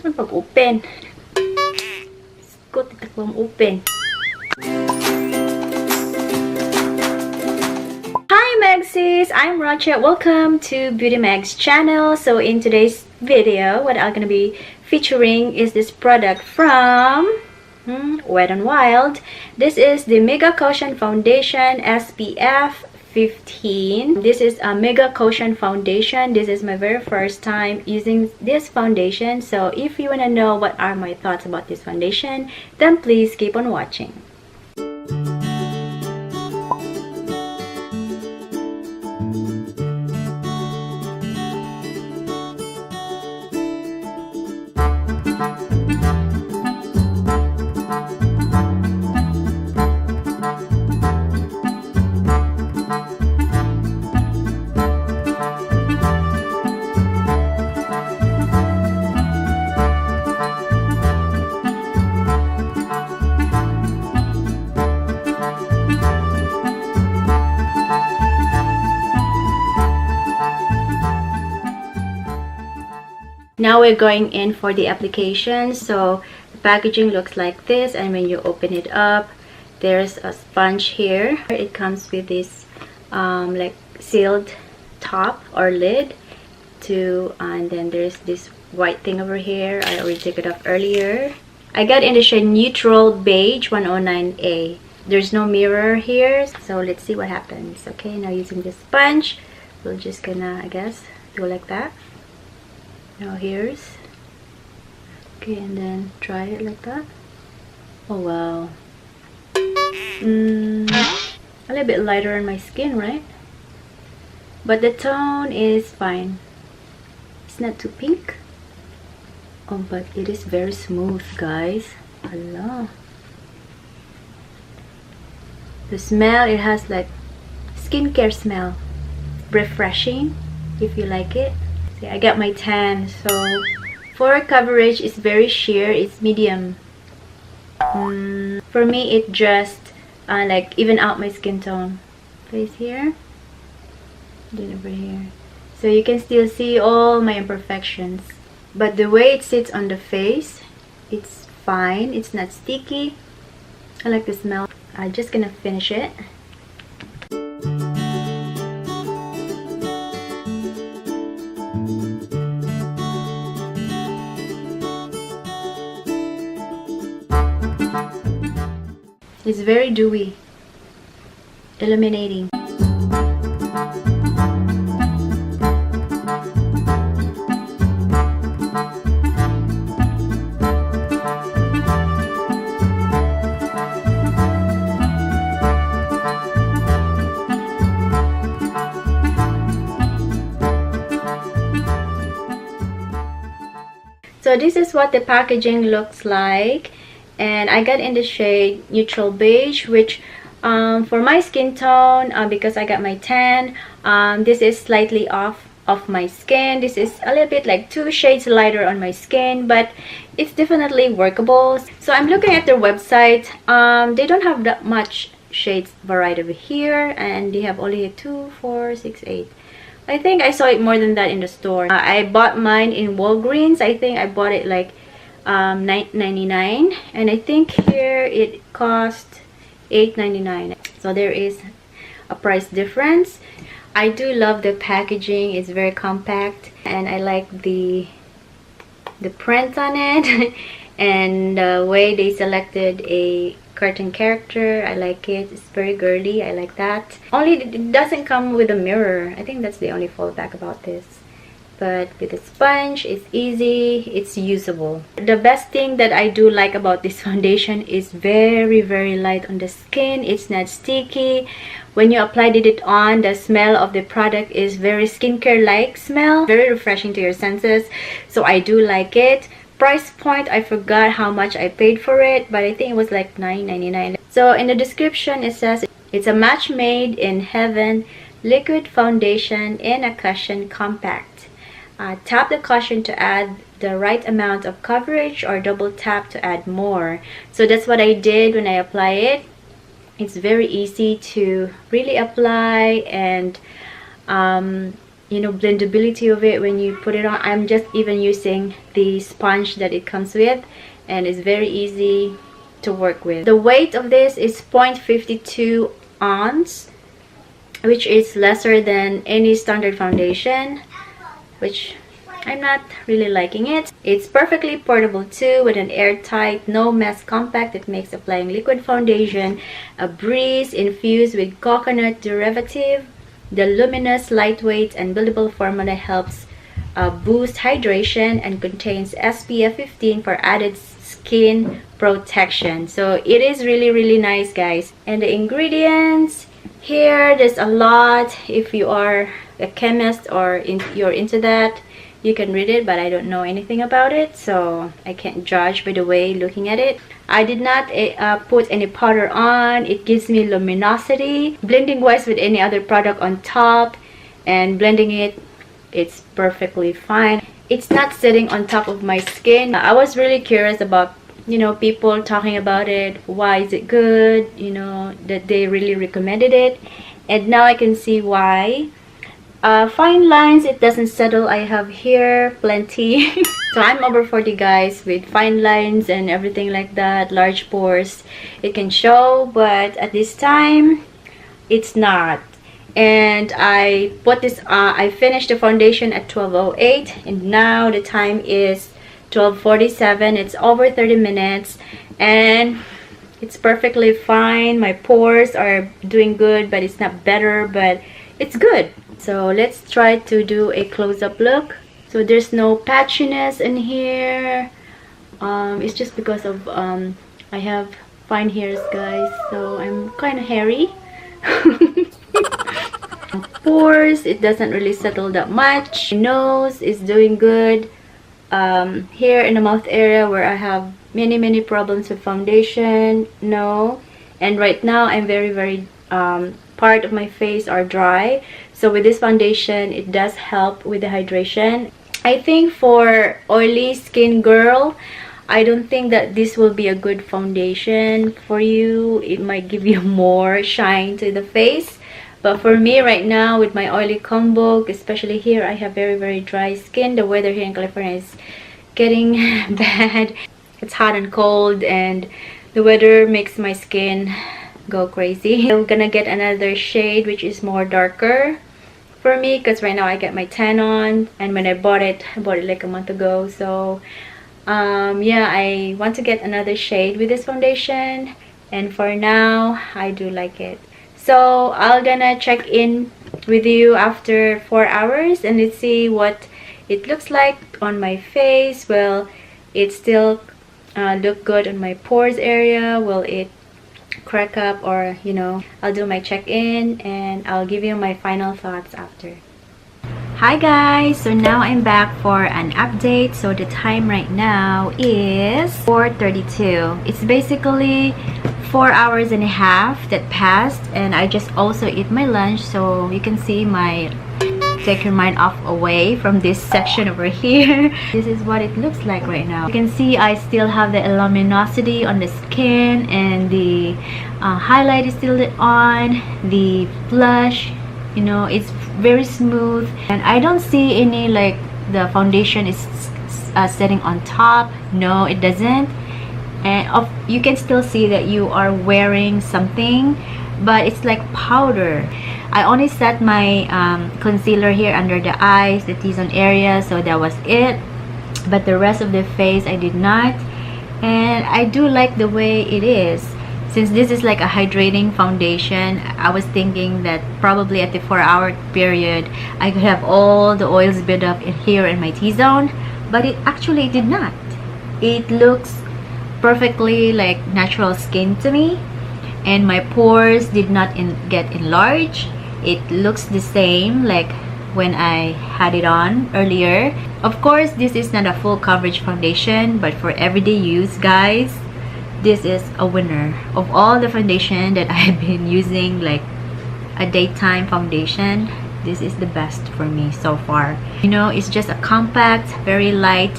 Ano pag-open? Skot, itakwang open. Hi Megsis! I'm Roche. Welcome to Beauty Meg's channel. So in today's video, what I'm gonna be featuring is this product from Wet n Wild. This is the Mega Cushion Foundation SPF 15. This is a Mega Cushion Foundation. This is my very first time using this foundation. So if you want to know what are my thoughts about this foundation, then please keep on watching. Now we're going in for the application. So the packaging looks like this, and when you open it up, there's a sponge here. It comes with this like sealed top or lid and then there's this white thing over here. I already took it off earlier. I got in the shade Neutral Beige 109A. There's no mirror here, so let's see what happens. Okay, now using the sponge, we're just gonna, I guess, do like that. Now here's okay, and then try it like that. Oh wow, a little bit lighter on my skin, right? But the tone is fine. It's not too pink. Oh, but it is very smooth, guys. Allah. The smell, it has like skincare smell. Refreshing, if you like it. I got my tan, so for coverage it's very sheer, it's medium. For me it just like even out my skin tone. Place here, then over here, so you can still see all my imperfections, but the way it sits on the face, it's fine, it's not sticky. I like the smell. I'm just gonna finish it. It's very dewy, illuminating. So this is what the packaging looks like. And I got in the shade Neutral Beige, which for my skin tone, because I got my tan, this is slightly off of my skin. This is a little bit like 2 shades lighter on my skin, but it's definitely workable. So I'm looking at their website. They don't have that much shades variety over here, and they have only 2, 4, 6, 8. I think I saw it more than that in the store. I bought mine in Walgreens. I think I bought it like $9.99, and I think here it cost $8.99, so there is a price difference. I do love the packaging. It's very compact, and I like the print on it and the way they selected a cartoon character. I like it. It's very girly. I like that. Only it doesn't come with a mirror. I think that's the only fallback about this. But with the sponge, it's easy, it's usable. The best thing that I do like about this foundation is very light on the skin. It's not sticky. When you applied it on, the smell of the product is very skincare like smell, very refreshing to your senses. So I do like it. Price point, I forgot how much I paid for it, but I think it was like $9.99. So in the description it says it's a match made in heaven liquid foundation in a cushion compact. Tap the cushion to add the right amount of coverage, or double tap to add more. So that's what I did when I apply it. It's very easy to really apply, and you know, blendability of it when you put it on. I'm just even using the sponge that it comes with, and it's very easy to work with. The weight of this is 0.52 ounce, which is lesser than any standard foundation, which I'm not really liking it. It's perfectly portable too, with an airtight, no mess compact that makes applying liquid foundation a breeze. Infused with coconut derivative, the luminous, lightweight, and buildable formula helps boost hydration and contains SPF 15 for added skin protection. So it is really nice, guys. And the ingredients here, there's a lot. If you are a chemist or you're into that, you can read it, but I don't know anything about it, so I can't judge by the way looking at it. I did not put any powder on. It gives me luminosity. Blending wise with any other product on top and blending it, it's perfectly fine. It's not sitting on top of my skin. I was really curious about, you know, people talking about it. Why is it good? You know, that they really recommended it, and now I can see why. Fine lines, it doesn't settle. I have here plenty. So I'm over 40, guys, with fine lines and everything like that, large pores. It can show, but at this time it's not. And I put this I finished the foundation at 12:08, and now the time is 12:47. It's over 30 minutes and it's perfectly fine. My pores are doing good, but it's not better, but it's good. So let's try to do a close-up look. So there's no patchiness in here. It's just because of I have fine hairs, guys, so I'm kind of hairy. Pores, it doesn't really settle that much. Nose is doing good. Here in the mouth area where I have many problems with foundation, no. And right now I'm very part of my face are dry, so with this foundation it does help with the hydration. I think for oily skin girl, I don't think that this will be a good foundation for you. It might give you more shine to the face, but for me right now with my oily combo, especially here, I have very dry skin. The weather here in California is getting bad. It's hot and cold, and the weather makes my skin go crazy. I'm gonna get another shade which is more darker for me, because right now I get my tan on, and when I bought it like a month ago. So yeah, I want to get another shade with this foundation, and for now I do like it. So I'm gonna check in with you after 4 hours and let's see what it looks like on my face. Will it still look good on my pores area? Will it crack up? Or, you know, I'll do my check-in and I'll give you my final thoughts after. Hi guys, so now I'm back for an update. So the time right now is 4:32. It's basically 4 hours and a half that passed, and I just also eat my lunch, so you can see my take your mind off away from this section over here. This is what it looks like right now. You can see I still have the luminosity on the skin, and the highlight is still on. The blush, you know, it's very smooth, and I don't see any like the foundation is setting on top. No, it doesn't. And you can still see that you are wearing something, but it's like powder. I only set my concealer here under the eyes, the T-zone area, so that was it. But the rest of the face I did not, and I do like the way it is. Since this is like a hydrating foundation, I was thinking that probably at the 4-hour period I could have all the oils built up in here in my T-zone, but it actually did not. It looks perfectly like natural skin to me, and my pores did not get enlarged. It looks the same like when I had it on earlier. Of course, this is not a full coverage foundation, but for everyday use, guys, this is a winner. Of all the foundation that I've been using, like a daytime foundation, this is the best for me so far. You know, it's just a compact, very light,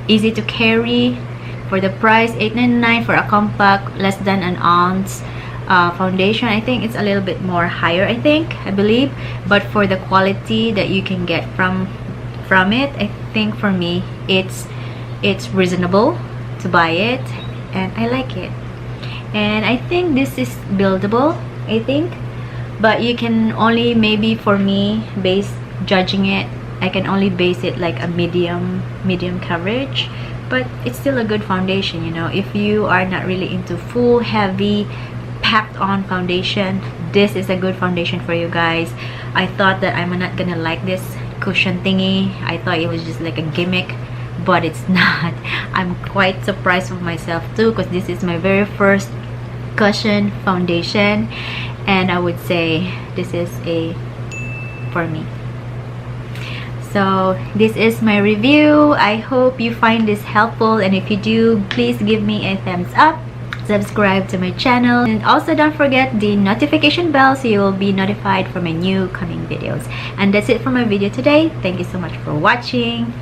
easy to carry. For the price, $8.99 for a compact, less than an ounce. foundation. I think it's a little bit more higher, I believe, but for the quality that you can get from it, I think for me it's reasonable to buy it, and I like it. And I think this is buildable, I think, but you can only, maybe for me, judging it, I can only base it like a medium coverage, but it's still a good foundation, you know. If you are not really into full heavy packed on foundation, this is a good foundation for you guys. I thought that I'm not gonna like this cushion thingy. I thought it was just like a gimmick, but it's not. I'm quite surprised with myself too, because this is my very first cushion foundation, and I would say this is a for me. So this is my review. I hope you find this helpful, and if you do, please give me a thumbs up, subscribe to my channel, and also don't forget the notification bell so you will be notified for my new coming videos. And that's it for my video today. Thank you so much for watching.